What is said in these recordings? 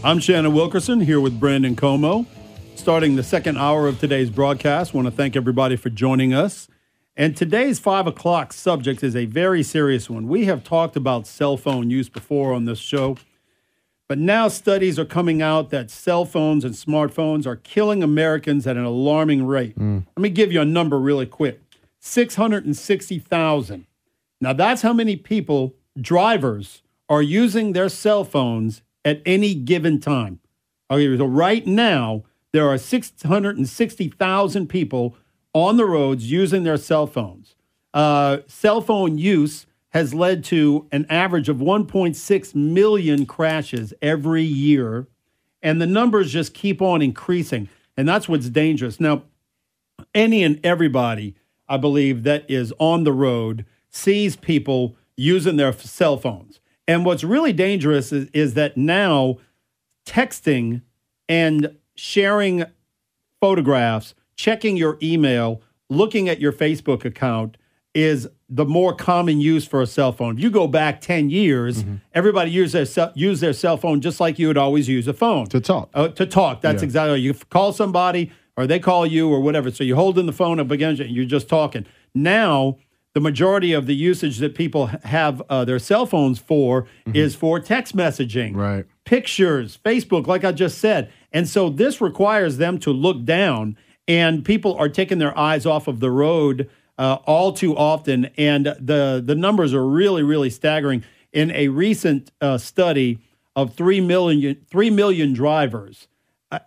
I'm Shannon Wilkerson here with Brandon Comeaux. Starting the second hour of today's broadcast, I want to thank everybody for joining us. And today's 5 o'clock subject is a very serious one. We have talked about cell phone use before on this show, but now studies are coming out that cell phones and smartphones are killing Americans at an alarming rate. Let me give you a number really quick. 660,000. Now that's how many people, drivers, are using their cell phones at any given time. Okay, so right now, there are 660,000 people on the roads using their cell phones. Cell phone use has led to an average of 1.6 million crashes every year, and the numbers just keep on increasing, and that's what's dangerous. Now, any and everybody, I believe, that is on the road sees people using their cell phones. And what's really dangerous is that now texting and sharing photographs, checking your email, looking at your Facebook account is the more common use for a cell phone. If you go back 10 years, everybody used their cell phone just like you would always use a phone. To talk. To talk. That's exactly. You call somebody or they call you or whatever. So you're holding the phone up against you and you're just talking. Now, the majority of the usage that people have their cell phones for is for text messaging, right? Pictures, Facebook, like I just said. And so this requires them to look down, and people are taking their eyes off of the road all too often. And the numbers are really, really staggering. In a recent study of 3 million drivers,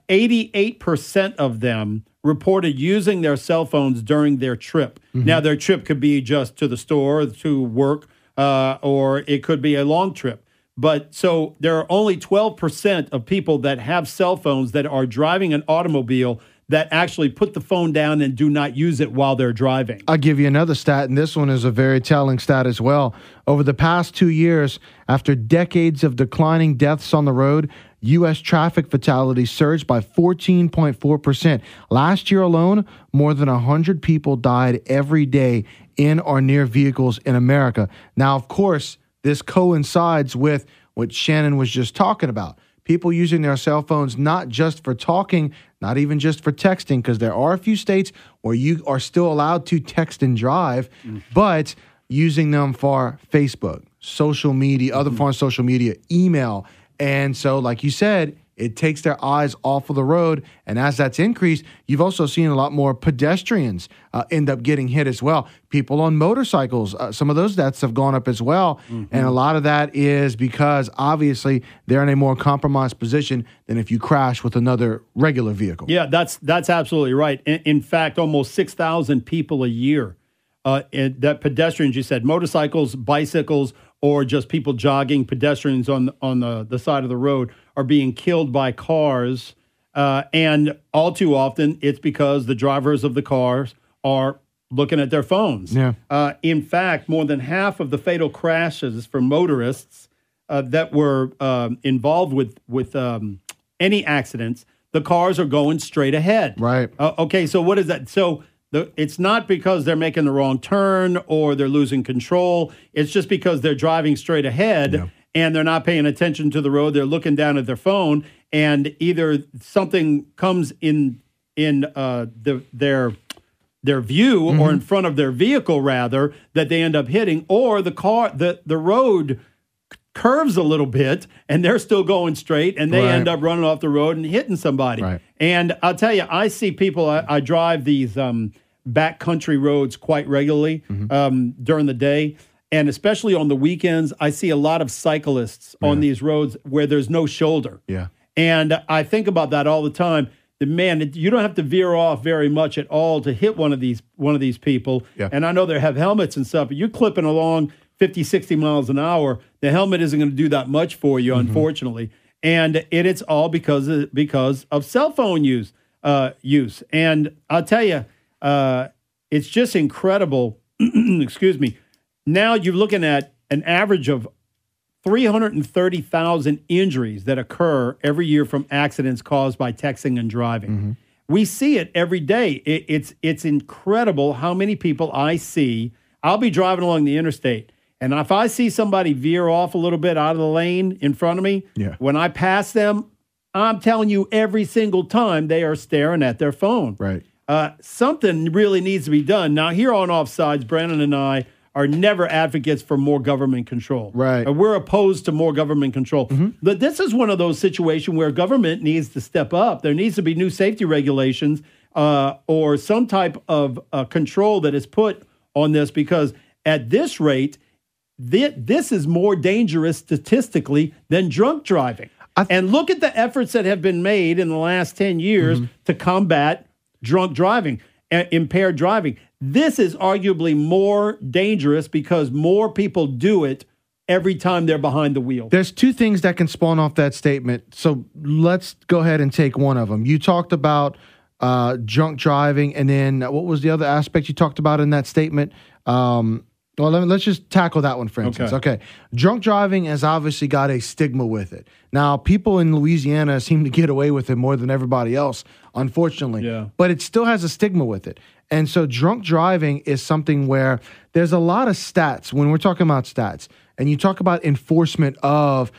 88% of them reported using their cell phones during their trip. Now, their trip could be just to the store, to work, or it could be a long trip. But so there are only 12% of people that have cell phones that are driving an automobile that actually put the phone down and do not use it while they're driving. I'll give you another stat, and this one is a very telling stat as well. Over the past 2 years, after decades of declining deaths on the road, U.S. traffic fatalities surged by 14.4%. Last year alone, more than 100 people died every day in or near vehicles in America. Now, of course, this coincides with what Shannon was just talking about. People using their cell phones not just for talking, not even just for texting, because there are a few states where you are still allowed to text and drive, but using them for Facebook, social media, other forms of social media, email. And so, like you said, it takes their eyes off of the road. And as that's increased, you've also seen a lot more pedestrians end up getting hit as well. People on motorcycles, some of those deaths have gone up as well. And a lot of that is because, obviously, they're in a more compromised position than if you crash with another regular vehicle. Yeah, that's absolutely right. In fact, almost 6,000 people a year, that pedestrians, you said, motorcycles, bicycles, or just people jogging, pedestrians on the side of the road are being killed by cars. And all too often, it's because the drivers of the cars are looking at their phones. Yeah. In fact, more than half of the fatal crashes for motorists that were involved with any accidents, the cars are going straight ahead. Right. Okay, so what is that? So it's not because they're making the wrong turn or they're losing control. It's just because they're driving straight ahead and they're not paying attention to the road. They're looking down at their phone, and either something comes in their view or in front of their vehicle, rather, that they end up hitting, or the road curves a little bit and they're still going straight and they end up running off the road and hitting somebody. Right. And I'll tell you, I see people, I drive these backcountry roads quite regularly during the day. And especially on the weekends, I see a lot of cyclists on these roads where there's no shoulder. Yeah. And I think about that all the time. Man, you don't have to veer off very much at all to hit one of these people. Yeah. And I know they have helmets and stuff, but you're clipping along 50, 60 miles an hour. The helmet isn't going to do that much for you, unfortunately. And it's all because of cell phone use. And I'll tell you, it's just incredible. Excuse me. Now you're looking at an average of 330,000 injuries that occur every year from accidents caused by texting and driving. We see it every day. It's incredible how many people I see. I'll be driving along the interstate, and if I see somebody veer off a little bit out of the lane in front of me, when I pass them, I'm telling you, every single time they are staring at their phone. Right. Something really needs to be done. Now, here on Offsides, Brandon and I are never advocates for more government control. Right. We're opposed to more government control. But this is one of those situations where government needs to step up. There needs to be new safety regulations or some type of control that is put on this, because at this rate, this is more dangerous statistically than drunk driving. And look at the efforts that have been made in the last 10 years to combat drunk driving, impaired driving. This is arguably more dangerous because more people do it every time they're behind the wheel. There's two things that can spawn off that statement. So let's go ahead and take one of them. You talked about drunk driving, and then what was the other aspect you talked about in that statement? Well, let's just tackle that one, for instance. Okay. Drunk driving has obviously got a stigma with it. Now, people in Louisiana seem to get away with it more than everybody else, unfortunately. Yeah. But it still has a stigma with it. And so drunk driving is something where there's a lot of stats, when we're talking about stats, and you talk about enforcement of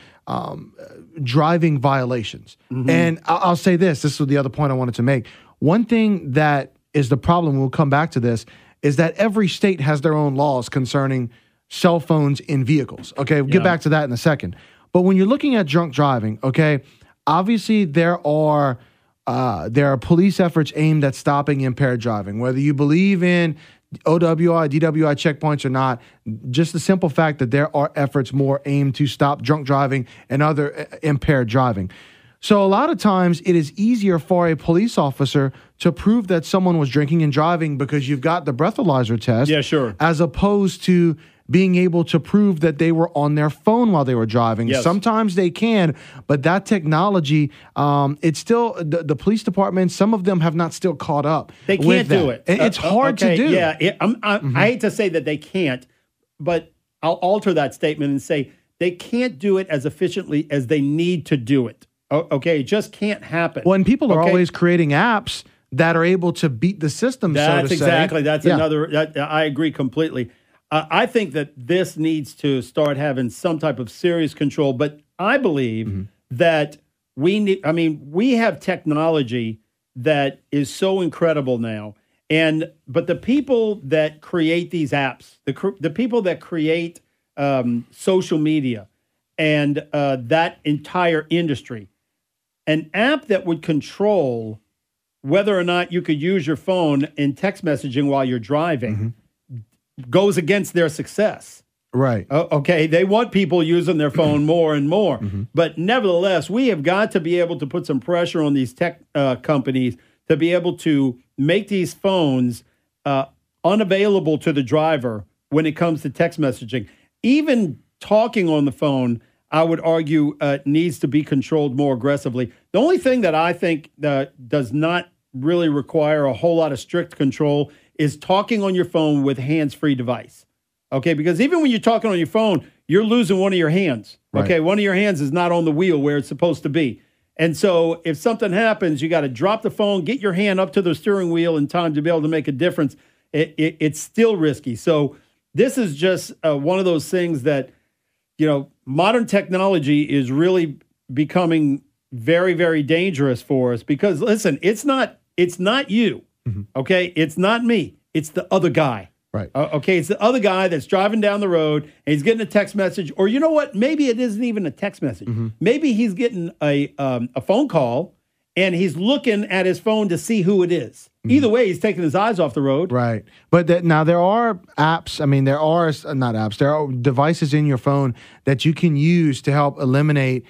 driving violations. And I'll say this is the other point I wanted to make. One thing that is the problem, we'll come back to this, is that every state has their own laws concerning cell phones in vehicles. Okay, we'll get back to that in a second. But when you're looking at drunk driving, okay, obviously there are police efforts aimed at stopping impaired driving. Whether you believe in OWI, DWI checkpoints or not, just the simple fact that there are efforts more aimed to stop drunk driving and other impaired driving. So a lot of times it is easier for a police officer to prove that someone was drinking and driving because you've got the breathalyzer test. Yeah, sure. As opposed to being able to prove that they were on their phone while they were driving. Yes. Sometimes they can, but that technology, it's still, the police department, some of them have not still caught up. They can't do it. It's hard to do. Yeah, I hate to say that they can't, but I'll alter that statement and say they can't do it as efficiently as they need to do it. Okay, it just can't happen. When people are always creating apps that are able to beat the system, that's so to exactly. say. That's another. I agree completely. I think that this needs to start having some type of serious control. But I believe that we need. I mean, we have technology that is so incredible now, but the people that create these apps, the people that create social media, and that entire industry. An app that would control whether or not you could use your phone in text messaging while you're driving goes against their success. Right. Okay. They want people using their phone more and more. But nevertheless, we have got to be able to put some pressure on these tech companies to be able to make these phones unavailable to the driver when it comes to text messaging. Even talking on the phone, I would argue, needs to be controlled more aggressively. The only thing that I think does not really require a whole lot of strict control is talking on your phone with hands-free device. Okay, because even when you're talking on your phone, you're losing one of your hands. Right. Okay, one of your hands is not on the wheel where it's supposed to be. And so if something happens, you got to drop the phone, get your hand up to the steering wheel in time to be able to make a difference. It's still risky. So this is just one of those things that, modern technology is really becoming very, very dangerous for us because, listen, it's not you, okay? It's not me. It's the other guy. Right. Okay, it's the other guy that's driving down the road and he's getting a text message, or you know what? Maybe it isn't even a text message. Maybe he's getting a phone call and he's looking at his phone to see who it is. Either way, he's taking his eyes off the road. Right. But now there are apps. I mean, there are not apps. There are devices in your phone that you can use to help eliminate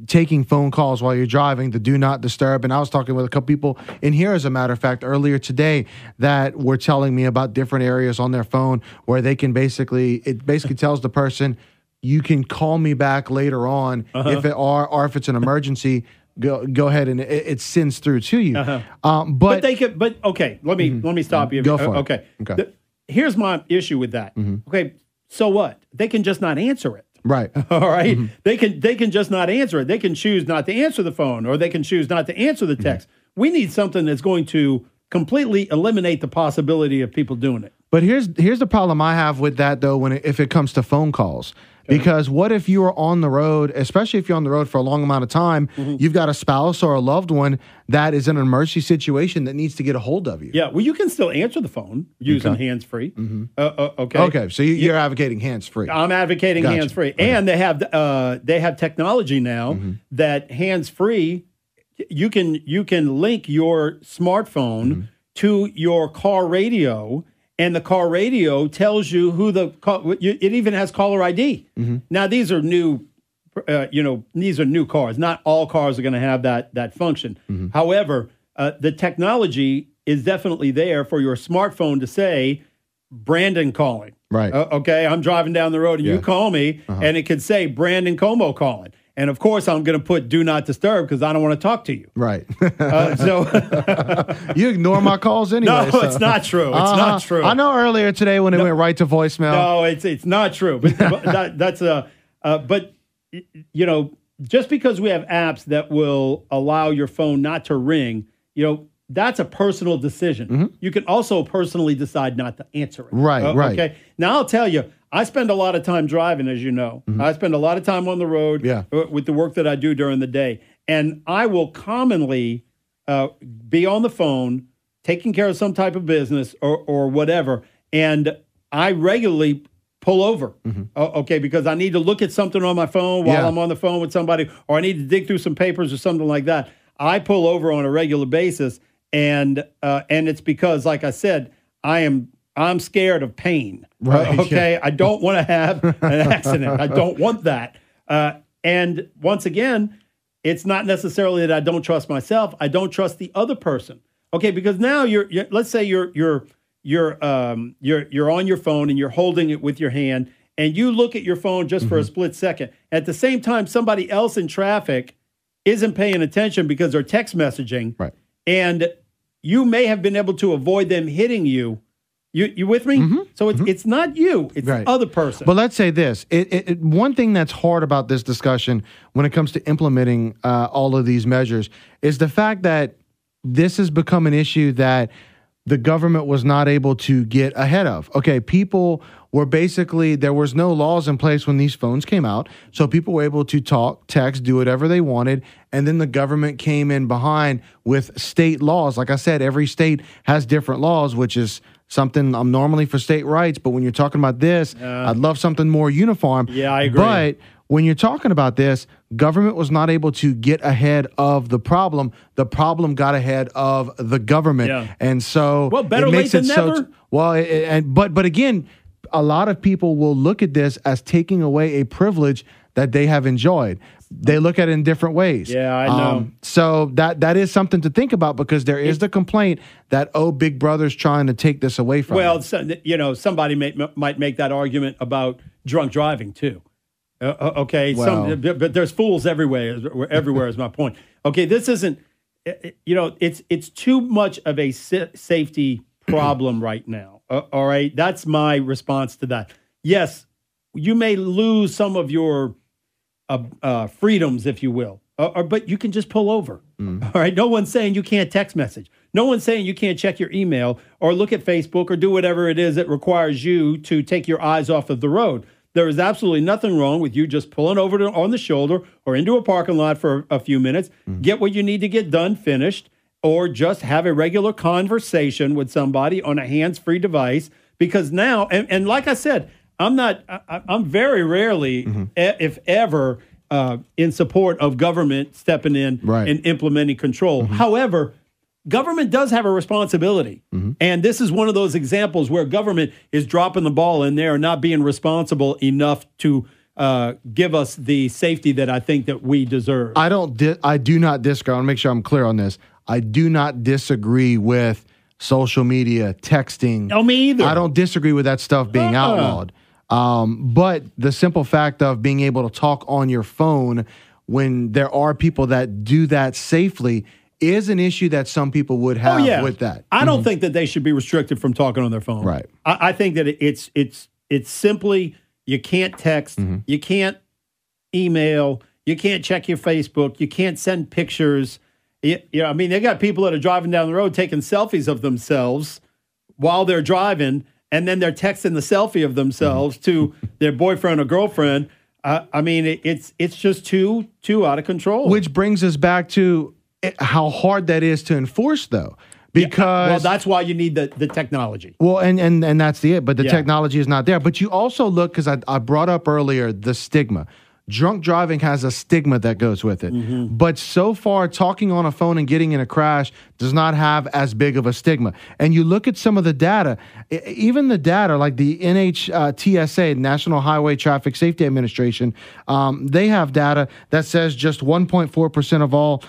taking phone calls while you're driving, the do not disturb. And I was talking with a couple people in here, as a matter of fact, earlier today that were telling me about different areas on their phone where they can it basically tells the person, you can call me back later on if if it's an emergency. Go ahead and it sends through to you. But they could. But okay, let me stop you. Go for it. Okay. Here's my issue with that. Okay, so what? They can just not answer it. Right. All right. They can just not answer it. They can choose not to answer the phone, or they can choose not to answer the text. We need something that's going to completely eliminate the possibility of people doing it. But here's the problem I have with that, though, if it comes to phone calls. Because what if you are on the road, especially if you're on the road for a long amount of time, you've got a spouse or a loved one that is in an emergency situation that needs to get a hold of you. Yeah, well, you can still answer the phone using hands-free. Okay. Okay, so you're advocating hands-free. I'm advocating hands-free. Okay. And they have technology now that hands-free, you can link your smartphone to your car radio, and the car radio tells you who it even has caller ID. Now, these are new, these are new cars. Not all cars are going to have that function. However, the technology is definitely there for your smartphone to say, Brandon calling. Right. Okay, I'm driving down the road and you call me, and it could say Brandon Comeaux calling. And of course, I'm going to put "Do Not Disturb" because I don't want to talk to you. Right. So you ignore my calls anyway. No, it's not true. It's not true. I know earlier today when it went right to voicemail. No, it's not true. But but just because we have apps that will allow your phone not to ring, that's a personal decision. You can also personally decide not to answer it. Right. Okay. Now I'll tell you, I spend a lot of time driving, as you know. I spend a lot of time on the road with the work that I do during the day. And I will commonly be on the phone, taking care of some type of business or whatever. And I regularly pull over, because I need to look at something on my phone while I'm on the phone with somebody, or I need to dig through some papers or something like that. I pull over on a regular basis. And it's because, like I said, I'm scared of pain. Right. Okay. I don't want to have an accident. I don't want that. And once again, it's not necessarily that I don't trust myself. I don't trust the other person. Okay. Because now let's say you're on your phone and you're holding it with your hand, and you look at your phone just for a split second. At the same time, somebody else in traffic isn't paying attention because they're text messaging. Right. And you may have been able to avoid them hitting you. You with me? So it's not you. It's the other person. But let's say this. One thing that's hard about this discussion when it comes to implementing all of these measures is the fact that this has become an issue that the government was not able to get ahead of. Okay, people were there was no laws in place when these phones came out, so people were able to talk, text, do whatever they wanted, and then the government came in behind with state laws. Like I said, every state has different laws, which is something I'm normally for state rights, but when you're talking about this, I'd love something more uniform. Yeah, I agree. But when you're talking about this, government was not able to get ahead of the problem. The problem got ahead of the government. Yeah. And so better late than never. But again, a lot of people will look at this as taking away a privilege that they have enjoyed. They look at it in different ways. Yeah, I know. So that is something to think about, because there is the complaint that, Big Brother's trying to take this away from Well, them. somebody might make that argument about drunk driving too. Okay, Well. but there's fools everywhere. Everywhere is my point. Okay, this isn't. It's too much of a safety problem right now. All right, that's my response to that. Yes, you may lose some of your freedoms, if you will, but you can just pull over. All right, no one's saying you can't text message. No one's saying you can't check your email or look at Facebook or do whatever it is that requires you to take your eyes off of the road. There is absolutely nothing wrong with you just pulling over on the shoulder or into a parking lot for a few minutes, get what you need to get done, finished, or just have a regular conversation with somebody on a hands-free device. Because now, and like I said, I'm very rarely, if ever, in support of government stepping in and implementing control. However, government does have a responsibility. And this is one of those examples where government is dropping the ball and they're not being responsible enough to give us the safety that I think that we deserve. I do not disagree. I want to make sure I'm clear on this. I do not disagree with social media, texting. No, me either. I don't disagree with that stuff being outlawed. But the simple fact of being able to talk on your phone when there are people that do that safely is an issue that some people would have with that. I don't think that they should be restricted from talking on their phone. Right. I think that it's simply, you can't text, you can't email, you can't check your Facebook, you can't send pictures. They got people that are driving down the road taking selfies of themselves while they're driving, and then they're texting the selfie of themselves to their boyfriend or girlfriend. I mean, it's just too out of control. Which brings us back to how hard that is to enforce, though. Because that's why you need the technology. Well, and that's it. But the technology is not there. But you also look, because I brought up earlier the stigma. Drunk driving has a stigma that goes with it. Mm-hmm. But so far, talking on a phone and getting in a crash does not have as big of a stigma. And you look at some of the data, even the data like the NHTSA, National Highway Traffic Safety Administration, they have data that says just 1.4% of all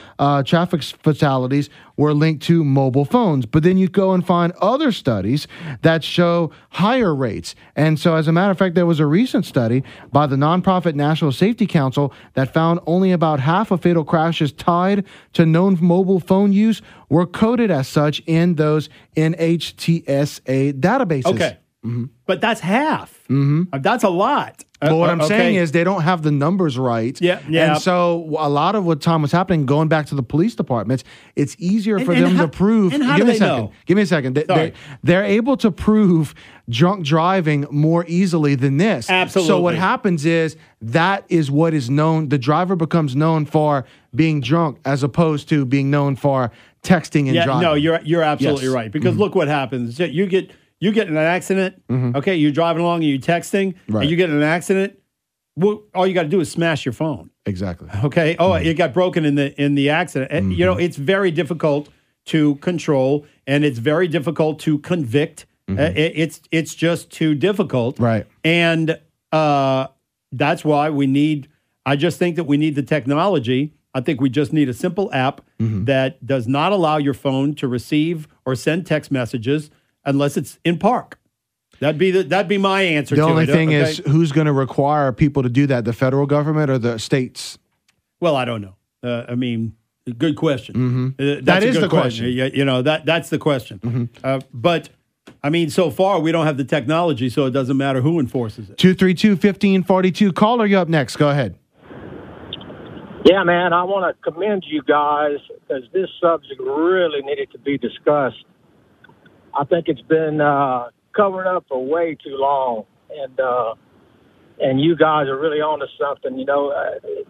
traffic fatalities were linked to mobile phones. But then you go and find other studies that show higher rates. And so, as a matter of fact, there was a recent study by the nonprofit National Safety Council that found only about half of fatal crashes tied to known mobile phone use were coded as such in those NHTSA databases. Okay. Mm-hmm. But that's half. Mm-hmm. That's a lot. But what I'm saying is they don't have the numbers right. Yeah. And so a lot of what time was happening, going back to the police departments, it's easier for them to prove. And how do they know? Give me a second. They're able to prove drunk driving more easily than this. Absolutely. So what happens is that is what is known. The driver becomes known for being drunk as opposed to being known for texting and driving. No, you're absolutely right. Because look what happens. You get in an accident, okay, you're driving along and you're texting, and you get in an accident, well, all you got to do is smash your phone. Exactly. Okay? Oh, it got broken in the accident. And, it's very difficult to control, and it's very difficult to convict. It's just too difficult. Right. And that's why I just think that we need the technology. I think we just need a simple app that does not allow your phone to receive or send text messages unless it's in park. That'd be my answer to it. The only thing is, who's going to require people to do that? The federal government or the states? Well, I don't know. I mean, good question. That is the question. That's the question. But, I mean, so far, we don't have the technology, so it doesn't matter who enforces it. 232-1542. Caller, you up next. Go ahead. Yeah, man, I want to commend you guys because this subject really needed to be discussed. I think it's been covered up for way too long, and you guys are really onto something.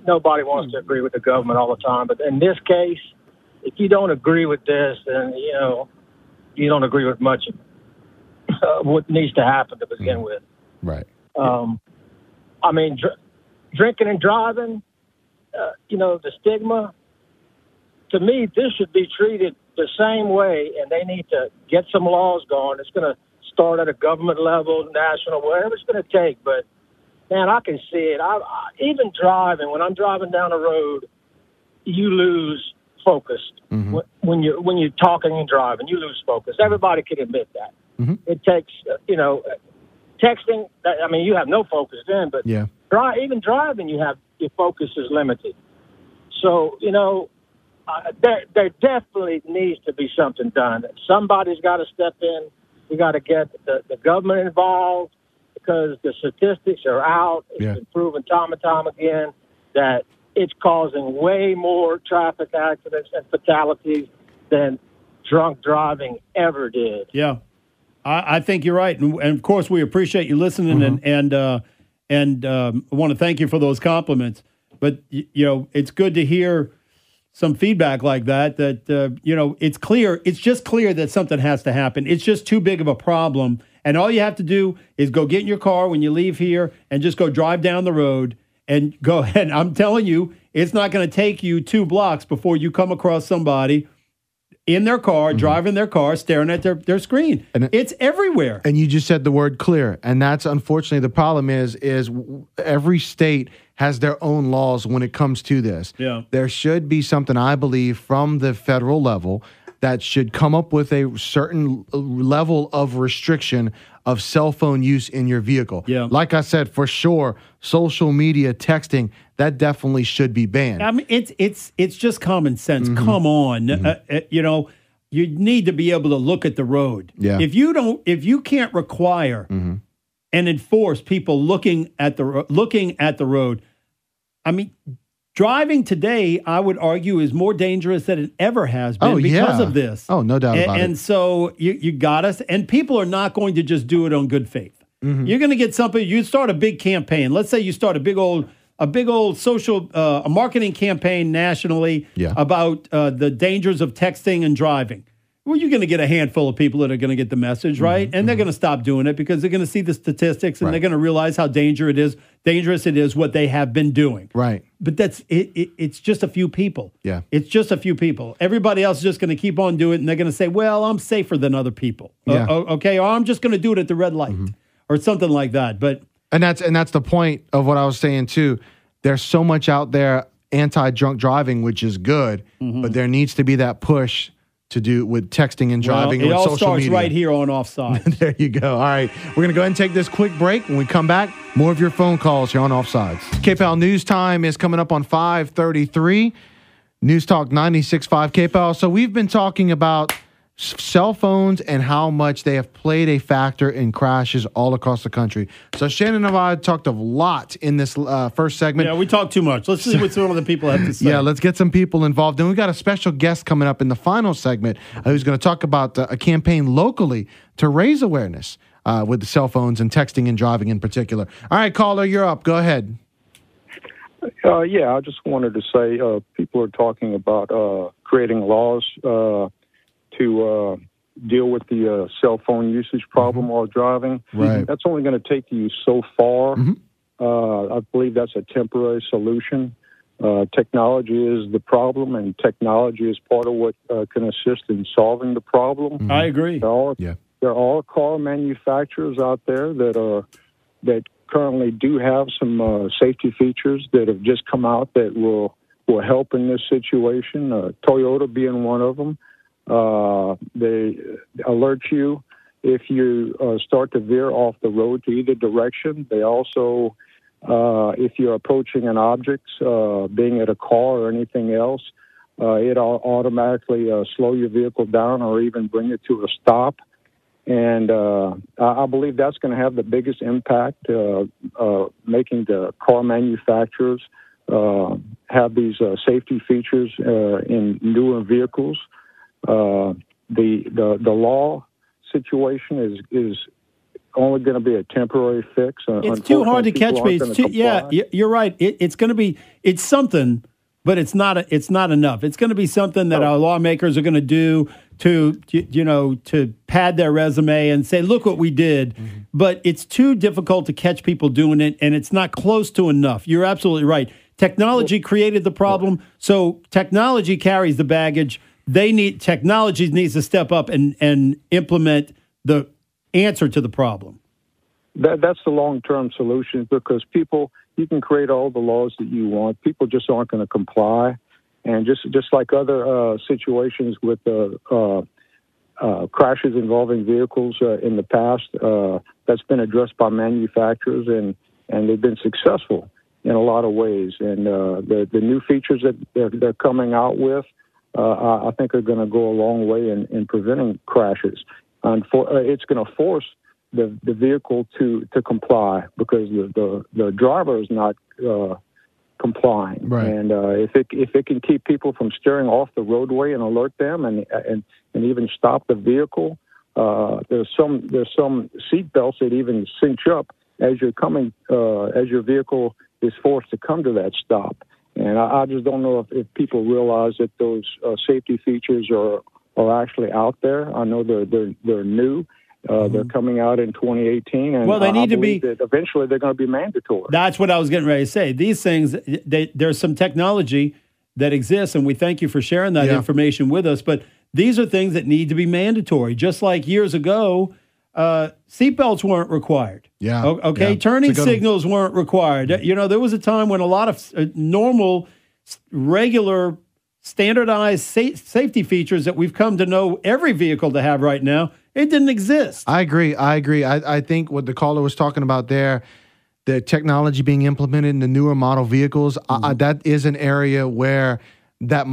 Nobody wants to agree with the government all the time, but in this case, if you don't agree with this, then you don't agree with much of what needs to happen to begin with. Right. I mean, drinking and driving. The stigma. To me, this should be treated the same way, and they need to get some laws going. It's going to start at a government level, national, whatever it's going to take. But, man, I can see it. Even driving, when I'm driving down the road, you lose focus. When you're talking and driving, you lose focus. Everybody can admit that. It takes, texting, you have no focus then, but even driving, your focus is limited. So, there definitely needs to be something done. Somebody's got to step in. We got to get the government involved because the statistics are out. It's been proven time and time again that it's causing way more traffic accidents and fatalities than drunk driving ever did. Yeah, I think you're right. And of course, we appreciate you listening and I want to thank you for those compliments. But, it's good to hear some feedback like that, it's clear. It's just clear that something has to happen. It's just too big of a problem. And all you have to do is go get in your car when you leave here and just go drive down the road and go ahead. I'm telling you, it's not going to take you 2 blocks before you come across somebody in their car, driving their car, staring at their screen. And it's everywhere. And you just said the word clear. And that's unfortunately the problem is every state has their own laws when it comes to this. Yeah. There should be something, I believe, from the federal level that should come up with a certain level of restriction of cell phone use in your vehicle. Yeah. Like I said, for sure, social media, texting, that definitely should be banned. I mean, it's just common sense. Come on. You need to be able to look at the road. Yeah. If you can't require and enforce people looking at the road, I mean, Driving today, I would argue, is more dangerous than it ever has been because of this. Oh, no doubt about it. And so you got us, and people are not going to just do it on good faith. You're going to get something. You start a big campaign. Let's say you start a big old social a marketing campaign nationally about the dangers of texting and driving. Well, you're going to get a handful of people that are going to get the message, right? And they're going to stop doing it because they're going to see the statistics and they're going to realize how dangerous it is what they have been doing. Right. But it's just a few people. Yeah. It's just a few people. Everybody else is just going to keep on doing it, and they're going to say, well, I'm safer than other people. Yeah. Okay, or I'm just going to do it at the red light or something like that. But And that's the point of what I was saying, too. There's so much out there anti-drunk driving, which is good, but there needs to be that push to do with texting and driving with social media. It all starts right here on Offsides. There you go. All right. We're going to go ahead and take this quick break. When we come back, more of your phone calls here on Offsides. KPEL News Time is coming up on 5:33. News Talk 96.5 KPEL. So we've been talking about cell phones and how much they have played a factor in crashes all across the country. So Shannon and I talked a lot in this first segment. Yeah, we talked too much. Let's see what some of the people have to say. Yeah, let's get some people involved. And we got a special guest coming up in the final segment who's going to talk about a campaign locally to raise awareness with the cell phones and texting and driving in particular. All right, caller, you're up. Go ahead. I just wanted to say people are talking about creating laws to deal with the cell phone usage problem while driving. Right. That's only going to take you so far. I believe that's a temporary solution. Technology is the problem, and technology is part of what can assist in solving the problem. I agree. There are car manufacturers out there that currently do have some safety features that have just come out that will help in this situation. Toyota being one of them. They alert you if you start to veer off the road to either direction. They also, if you're approaching an object, being at a car or anything else, it'll automatically slow your vehicle down or even bring it to a stop. And I believe that's going to have the biggest impact, making the car manufacturers have these safety features in newer vehicles. The law situation is only going to be a temporary fix. It's too hard to catch me. You're right. It's going to be something, but it's not enough. It's going to be something that our lawmakers are going to do to pad their resume and say, look what we did. But it's too difficult to catch people doing it, and it's not close to enough. You're absolutely right. Technology created the problem, so technology carries the baggage. Technology needs to step up and implement the answer to the problem. That's the long-term solution, because you can create all the laws that you want. People just aren't going to comply. And just like other situations with crashes involving vehicles in the past, that's been addressed by manufacturers, and they've been successful in a lot of ways. And the new features that they're coming out with, I think are going to go a long way in preventing crashes. And it's going to force the vehicle to comply, because the driver is not complying. Right. And if it can keep people from steering off the roadway and alert them and even stop the vehicle, there's some seat belts that even cinch up as you're coming as your vehicle is forced to come to that stop. And I just don't know if people realize that those safety features are actually out there. I know they're new. They're coming out in 2018, and they need to be. That eventually, they're going to be mandatory. That's what I was getting ready to say. These things, there's some technology that exists, and we thank you for sharing that information with us. But these are things that need to be mandatory. Just like years ago, seatbelts weren't required. Yeah. Okay. Yeah. Turning signals weren't required. There was a time when a lot of normal, regular, standardized safety features that we've come to know every vehicle to have right now, it didn't exist. I agree. I think what the caller was talking about there, the technology being implemented in the newer model vehicles, that is an area where that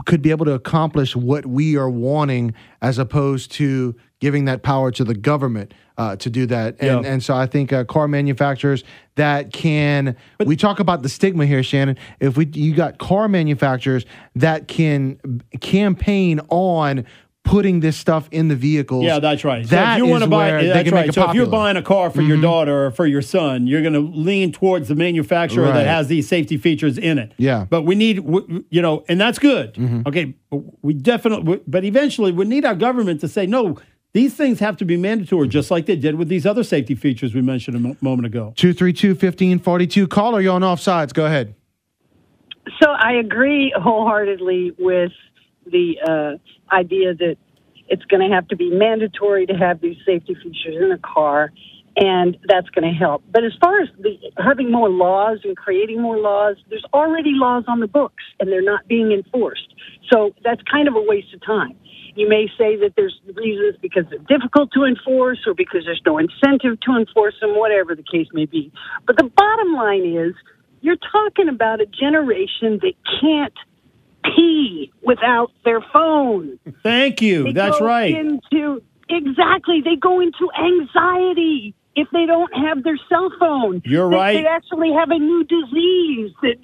could be able to accomplish what we are wanting, as opposed to giving that power to the government to do that. And so I think car manufacturers that can, we talk about the stigma here, Shannon. If you got car manufacturers that can campaign on putting this stuff in the vehicles. Yeah, that's right. That so if you want to buy, that's right. So if you're buying a car for your daughter or for your son, you're going to lean towards the manufacturer that has these safety features in it. Yeah. But we need, and that's good. Okay, we definitely, but eventually we need our government to say, no, these things have to be mandatory, just like they did with these other safety features we mentioned a moment ago. 232-1542. Caller, you're on Offsides. Go ahead. So I agree wholeheartedly with the idea that it's going to have to be mandatory to have these safety features in a car, and that's going to help. But as far as having more laws and creating more laws, there's already laws on the books, and they're not being enforced. So that's kind of a waste of time. You may say that there's reasons because they're difficult to enforce or because there's no incentive to enforce them, whatever the case may be. But the bottom line is you're talking about a generation that can't pee without their phone. Thank you. That's right. They go into anxiety if they don't have their cell phone. You're right. They actually have a new disease that,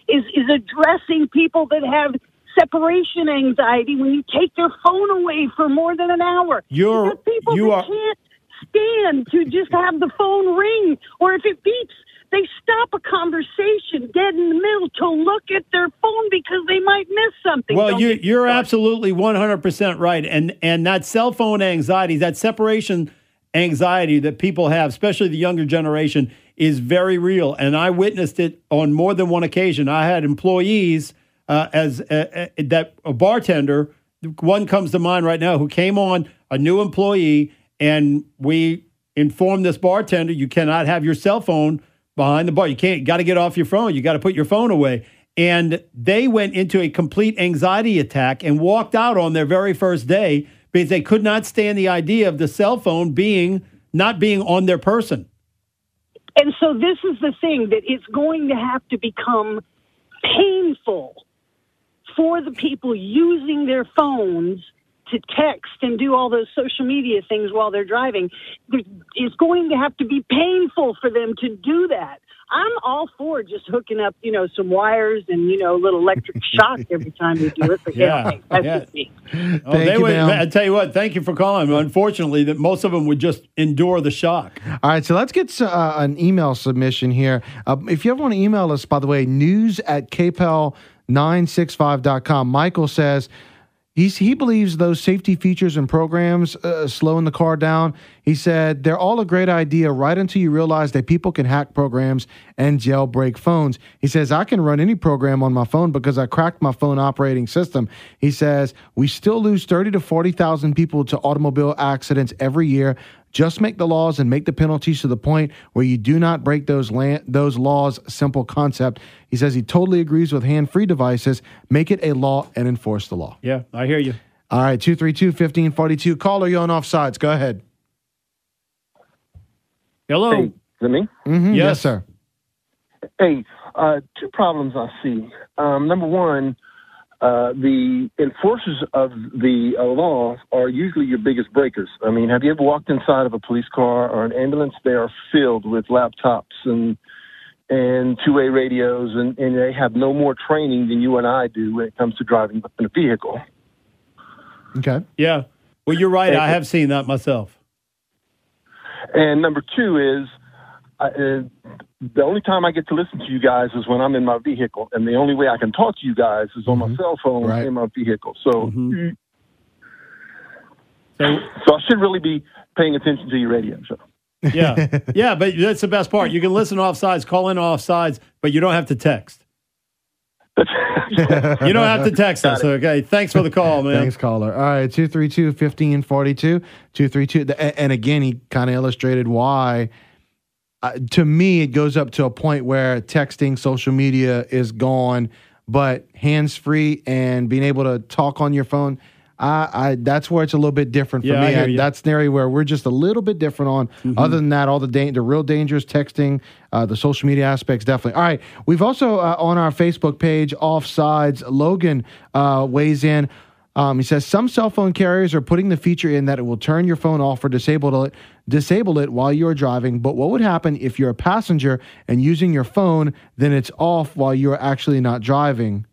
is addressing people that have separation anxiety when you take their phone away for more than an hour. People can't stand to just have the phone ring, or if it beeps, they stop a conversation dead in the middle to look at their phone because they might miss something. Well, you're absolutely 100% right. And that cell phone anxiety, that separation anxiety that people have, especially the younger generation, is very real. And I witnessed it on more than one occasion. I had employees a bartender, one comes to mind right now, who came on, a new employee, and we informed this bartender, you cannot have your cell phone behind the bar. You got to get off your phone. You got to put your phone away. And they went into a complete anxiety attack and walked out on their very first day because they could not stand the idea of the cell phone not being on their person. And so this is the thing, that it's going to have to become painful for the people using their phones to text and do all those social media things while they're driving. It's going to have to be painful for them to do that. I'm all for just hooking up, some wires and, a little electric shock every time you do it. But that's me. I tell you what, thank you for calling. Unfortunately, that most of them would just endure the shock. All right, so let's get an email submission here. If you ever want to email us, by the way, news@kpel965.com. Michael says, he believes those safety features and programs slowing the car down. He said, they're all a great idea right until you realize that people can hack programs and jailbreak phones. He says, I can run any program on my phone because I cracked my phone operating system. He says, we still lose 30 to 40,000 people to automobile accidents every year. Just make the laws and make the penalties to the point where you do not break those laws. Simple concept. He says he totally agrees with hand-free devices. Make it a law and enforce the law. Yeah, I hear you. All right, 232-1542. Caller, you're on Offsides. Go ahead. Hello. Hey, is it me? Mm-hmm. Yes, sir. Hey, two problems I see. Number one, the enforcers of the law are usually your biggest breakers. I mean, have you ever walked inside of a police car or an ambulance? They are filled with laptops and two-way radios, and they have no more training than you and I do when it comes to driving in a vehicle. Okay. Yeah. Well, you're right. I have seen that myself. And number two is, the only time I get to listen to you guys is when I'm in my vehicle, and the only way I can talk to you guys is on my cell phone in my vehicle. So, so I should really be paying attention to your radio show. Yeah, yeah, but that's the best part. You can listen to Offsides, call in Offsides, but you don't have to text. You don't have to text us, okay? Thanks for the call, man. Thanks, caller. All right, 232-1542, 232. And again, he kind of illustrated why. To me, it goes up to a point where texting, social media is gone, but hands-free and being able to talk on your phone, That's where it's a little bit different for Yeah, I hear me. you. That's an area where we're just a little bit different on. Other than that, all the real dangers, texting, the social media aspects, definitely. All right. We've also on our Facebook page, Offsides, Logan weighs in. He says some cell phone carriers are putting the feature in that it will turn your phone off or disable it while you're driving. But what would happen if you're a passenger and using your phone, then it's off while you're actually not driving?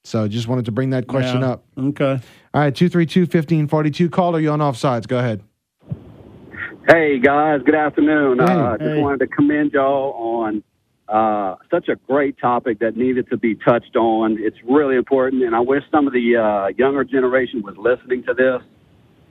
So just wanted to bring that question up. Okay. All right, 232-1542. Caller, you on Offsides. Go ahead. Hey, guys. Good afternoon. Hey. Just wanted to commend y'all on such a great topic that needed to be touched on. It's really important, and I wish some of the younger generation was listening to this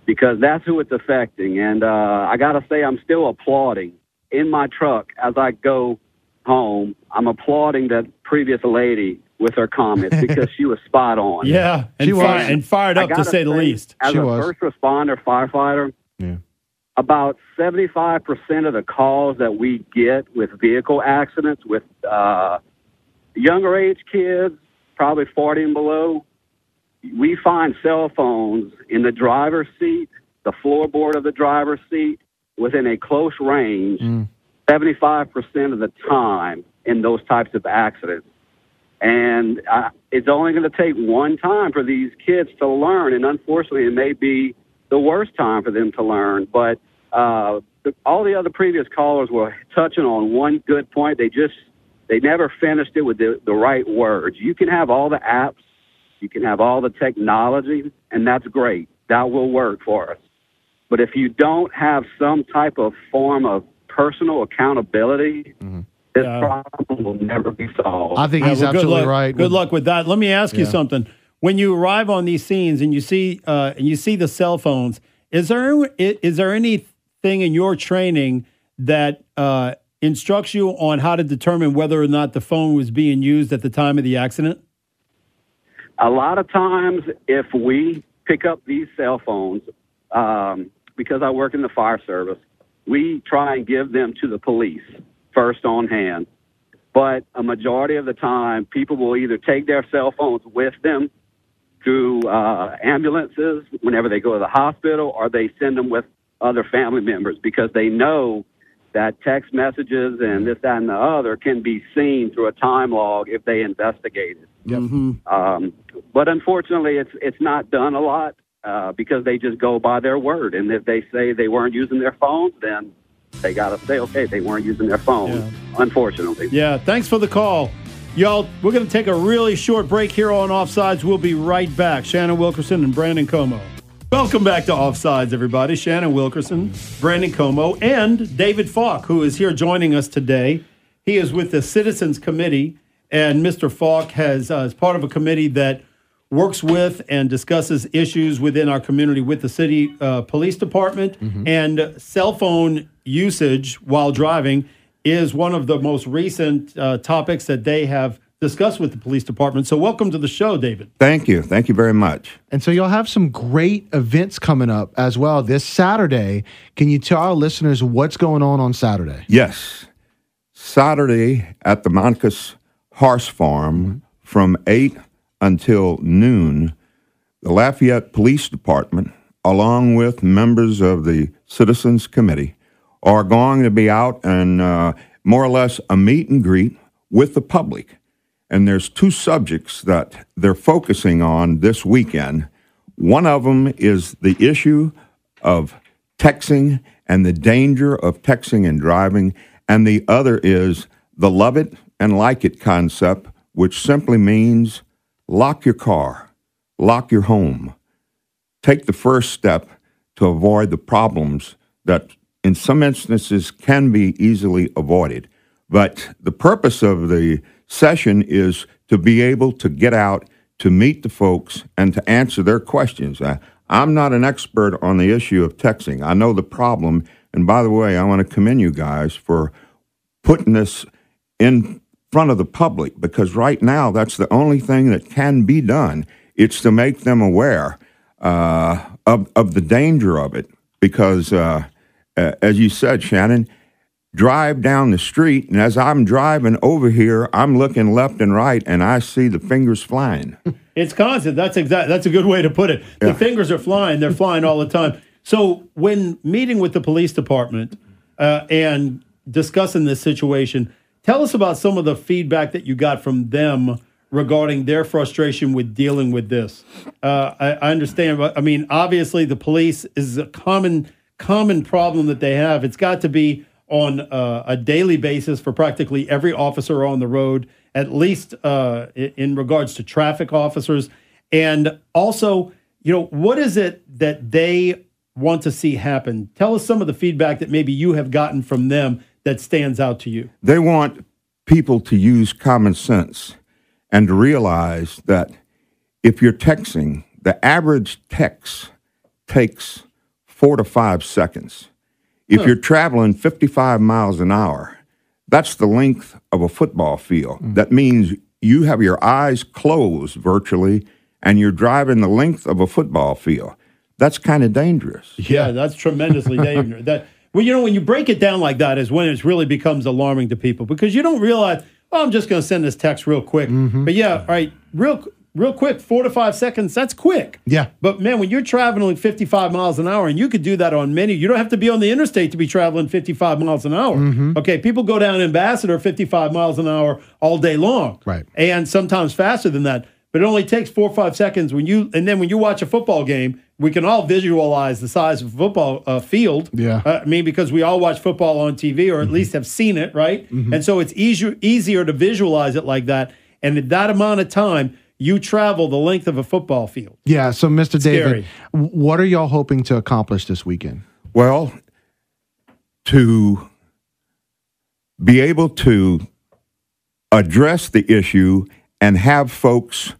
because that's who it's affecting. And I got to say, I'm still applauding in my truck as I go home. I'm applauding that previous lady with her comments because she was spot on. Yeah, and fired up to say the least. As a first responder, firefighter, about 75% of the calls that we get with vehicle accidents with younger age kids, probably 40 and below, we find cell phones in the driver's seat, the floorboard of the driver's seat, within a close range, 75% of the time in those types of accidents. And it's only going to take one time for these kids to learn, and unfortunately, it may be the worst time for them to learn. But all the other previous callers were touching on one good point. They never finished it with the right words. You can have all the apps, you can have all the technology, and that's great. That will work for us. But if you don't have some type of form of personal accountability, this problem will never be solved. I think he's absolutely right. Good luck with that. Let me ask you something. When you arrive on these scenes and you see the cell phones, is there anything in your training that instructs you on how to determine whether or not the phone was being used at the time of the accident? A lot of times, if we pick up these cell phones, because I work in the fire service, we try and give them to the police first on hand. But a majority of the time, people will either take their cell phones with them to ambulances whenever they go to the hospital, or they send them with other family members because they know that text messages and this, that, and the other can be seen through a time log if they investigate it. But unfortunately, it's not done a lot because they just go by their word. And if they say they weren't using their phones, then they got to say, okay, they weren't using their phone, unfortunately. Yeah, thanks for the call. Y'all, we're going to take a really short break here on Offsides. We'll be right back. Shannon Wilkerson and Brandon Comeaux. Welcome back to Offsides, everybody. Shannon Wilkerson, Brandon Comeaux, and David Falk, who is here joining us today. He is with the Citizens Committee, and Mr. Falk is part of a committee that works with and discusses issues within our community with the city police department. And cell phone usage while driving is one of the most recent topics that they have discussed with the police department. So welcome to the show, David. Thank you. Thank you very much. And so you'll have some great events coming up as well this Saturday. Can you tell our listeners what's going on Saturday? Yes. Saturday at the Moncus Horse Farm from 8 until noon, the Lafayette Police Department, along with members of the Citizens Committee, are going to be out and more or less a meet and greet with the public. And there's two subjects that they're focusing on this weekend. One of them is the issue of texting and the danger of texting and driving, and the other is the love it and like it concept, which simply means lock your car, lock your home. Take the first step to avoid the problems that in some instances can be easily avoided. But the purpose of the session is to be able to get out, to meet the folks, and to answer their questions. I'm not an expert on the issue of texting. I know the problem. And by the way, I want to commend you guys for putting this in front of the public, because right now that's the only thing that can be done. It's to make them aware of the danger of it, because as you said, Shannon, drive down the street, and as I'm driving over here, I'm looking left and right, and I see the fingers flying. It's constant. That's a good way to put it. Yeah. The fingers are flying. They're flying all the time. So when meeting with the police department and discussing this situation, tell us about some of the feedback that you got from them regarding their frustration with dealing with this. I understand. I mean, obviously, the police is a common problem that they have. It's got to be on a daily basis for practically every officer on the road, at least in regards to traffic officers. And also, what is it that they want to see happen? Tell us some of the feedback that maybe you have gotten from them that stands out to you. They want people to use common sense and to realize that if you're texting, the average text takes 4 to 5 seconds. If you're traveling 55 miles an hour, that's the length of a football field. That means you have your eyes closed virtually, and you're driving the length of a football field. That's kind of dangerous. Yeah, that's tremendously dangerous. When you break it down like that is when it really becomes alarming to people, because you don't realize, I'm just going to send this text real quick. But yeah, all right, real quick, 4 to 5 seconds, that's quick. Yeah. But man, when you're traveling 55 miles an hour, and you could do that on many, you don't have to be on the interstate to be traveling 55 miles an hour. Okay, people go down Ambassador 55 miles an hour all day long. Right. And sometimes faster than that. But it only takes 4 or 5 seconds when you watch a football game, we can all visualize the size of a football field. Yeah. Because we all watch football on TV or at least have seen it, right? And so it's easier to visualize it like that. And in that amount of time, you travel the length of a football field. Yeah. So, Mr. David, Scary. what are y'all hoping to accomplish this weekend? Well, to be able to address the issue and have folks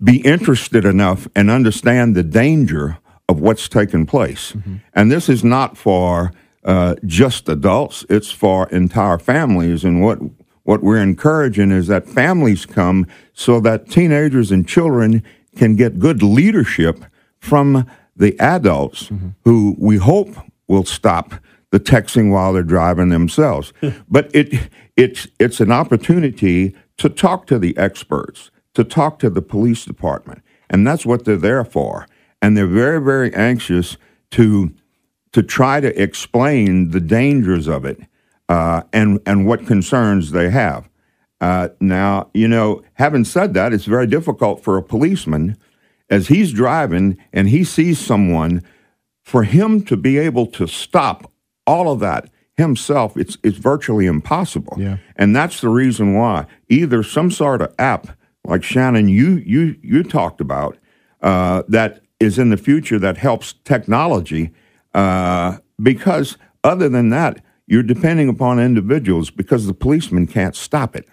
be interested enough and understand the danger of what's taken place. And this is not for just adults, it's for entire families. And what we're encouraging is that families come so that teenagers and children can get good leadership from the adults who we hope will stop the texting while they're driving themselves. But it's an opportunity to talk to the experts, to talk to the police department. And that's what they're there for. And they're very, very anxious to try to explain the dangers of it and what concerns they have. Now, having said that, it's very difficult for a policeman as he's driving and he sees someone, for him to be able to stop all of that himself, it's virtually impossible. Yeah. And that's the reason why either some sort of app like Shannon you talked about that is in the future that helps technology, because other than that, you're depending upon individuals because the policeman can't stop it.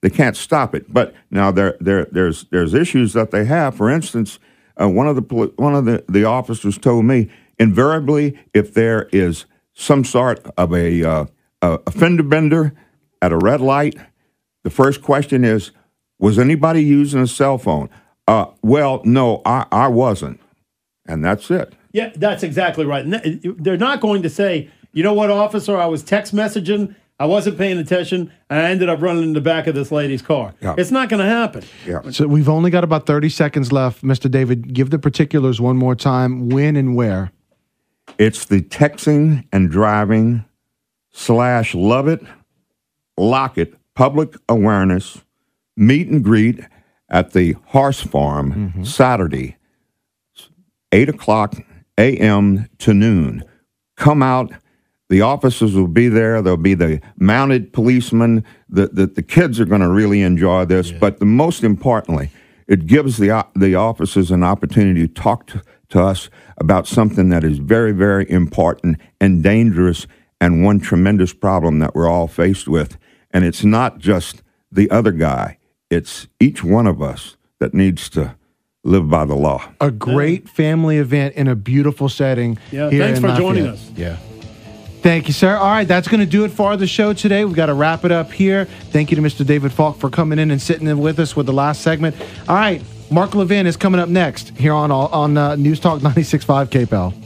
They can't stop it. But now there's issues that they have. For instance, one of the officers told me, invariably, if there is some sort of a fender bender at a red light, the first question is, was anybody using a cell phone? Well, no, I wasn't. And that's it. Yeah, that's exactly right. And they're not going to say, you know what, officer, I was text messaging, I wasn't paying attention, and I ended up running in the back of this lady's car. Yeah. It's not going to happen. Yeah. So we've only got about 30 seconds left. Mr. David, give the particulars one more time. When and where? It's the texting and driving / love it, lock it, public awareness, meet and greet at the Horse Farm Saturday, 8 o'clock a.m. to noon. Come out. The officers will be there. There'll be the mounted policemen. The kids are going to really enjoy this. Yeah. But the most importantly, it gives the officers an opportunity to talk to us about something that is very, very important and dangerous and one tremendous problem that we're all faced with. And it's not just the other guy. It's each one of us that needs to live by the law. A great family event in a beautiful setting. Yeah, here thanks in for Lafayette. joining us. Yeah. Thank you, sir. All right, that's going to do it for the show today. We've got to wrap it up here. Thank you to Mr. David Falk for coming in and sitting in with us with the last segment. All right, Mark Levin is coming up next here on News Talk 96.5 KPEL.